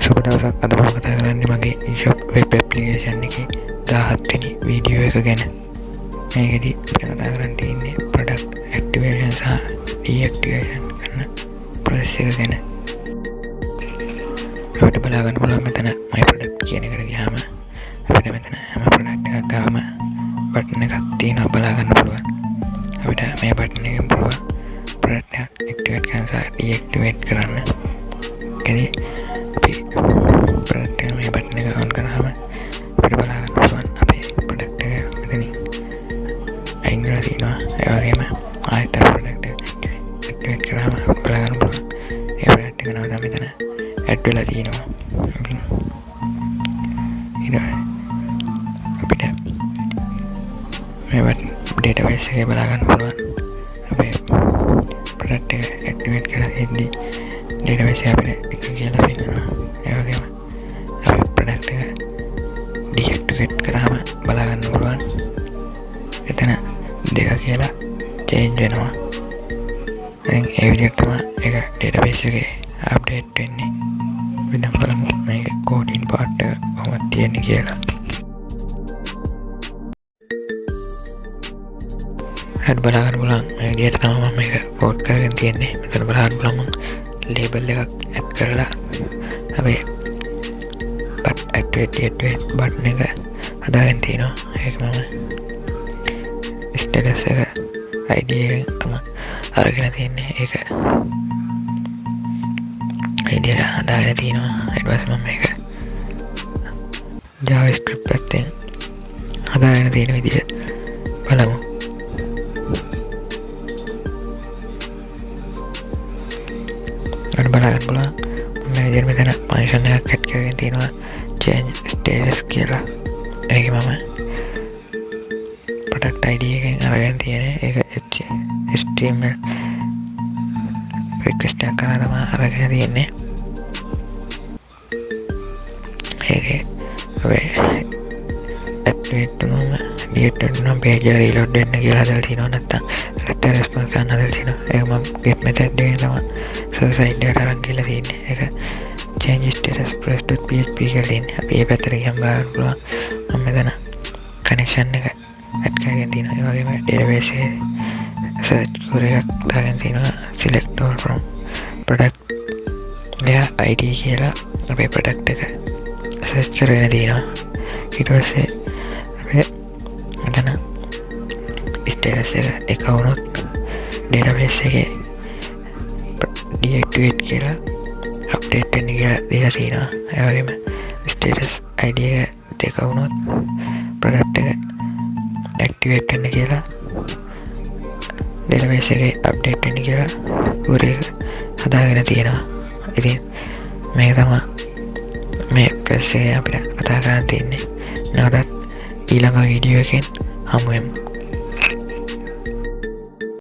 සුබ දවසක්. අද මම කතා කරන්නේ මගේ eShop web application එකේ 17 වෙනි වීඩියෝ එක ගැන. මේකෙදි අපිට කතා කරන්න තියෙන්නේ product activation සහ deactivation කරන process එක ගැන. අපිට බලා ගන්න පුළුවන් මෙතන my product කියන එකට ගියාම අපිට මෙතන හැම product එකක් ගාම button එකක් තියෙනවා බලා ගන්න පුළුවන්. අපිට මේ button එකෙන් පුළුවන් product එක activate කරන්න සහ deactivate කරන්න. ඒකෙදි අපි product එක මේ button එක on කරාම අපිට බලා ගන්න පුළුවන් අපේ product එක මෙතනින් අයින් කරලා තියෙනවා. ඒ වගේම ආයෙත් product එක activate කරාම බලා ගන්න පුළුවන් ඒ product එක නවතා මෙතන add වෙලා තියෙනවා. අපිට මේ database එකේ බලා ගන්න පුළුවන් අපේ product එක activate කරලා තියෙද්දී database එක අපිට එක කියලා පෙන්නනවා. ඒ වගේම අපි product එක deactivate කරාම බලා ගන්න පුළුවන් එතන දෙක කියලා change වෙනවා. දැන් ඒ විදිහට තමයි ඒක database එකේ update වෙන්නේ. අපි දැන් බලමු මේක coding part එක කොහොමද තියෙන්නේ කියලා. හරි බලා ගන්න පුළුවන් මේ විදිහට තමයි මම මේක code කරගෙන තියෙන්නේ. මෙතන බලා ගන්න පුළුවන් label එකක් add කරලා අපේ activate button එක හදාගෙන තියෙනවා. ඒක මම status එක ID එක තමයි අරගෙන තියෙන්නේ. ඒක ID එක හදාගෙන තියෙනවා. ඊට පස්සේ මම මේක JavaScript පැත්තෙන් හදාගෙන තියෙන විදිය බලමු. බලා ගන්න පුළුවන් මේ විදිහට මෙතන function එකක් add කරගෙන තියෙනවා change status කියලා. ඒකේ මම product ID එකෙන් අරගෙන තියෙන්නේ ඒක HTML request එකක් කරලා තමයි අරගෙන තියෙන්නේ. ඒකේ ඔය activate වුණාම deactivate වුණාම page එක reload වෙන්න කියලා හදලා තියෙනවා. නැත්තම් letter response ගන්න හදලා තියෙනවා. ඒක මම get method එකෙන් තමයි server side එකට අරන් ගිහලා තියෙන්නේ. ඒක change status press.php කියලා තියෙන්නේ. අපි මේ පැත්තට ගියම බලන්න පුළුවන් මම මෙතන connection එක add කරගෙන තියෙනවා. ඒ වගේම database එකේ search query එකක් දාගෙන තියෙනවා select all from product ID කියලා අපේ product එක search කරගෙන තියෙනවා. ඊට පස්සේ අපි මෙතන status එක වුණොත් database එකේ deactivate කියලා update වෙන්න කියලා දීලා තියෙනවා. ඒ වගේම status ID එක දෙක වුණොත් product එක activate වෙන්න කියලා database එකේ update වෙන්න කියලා query එක හදාගෙන තියෙනවා. ඉතින් මේක තමයි මේ process එක අපිට කතා කරන්න තියෙන්නේ. නැවතත් ඊළඟ වීඩියෝ එකෙන් හමු වෙමු.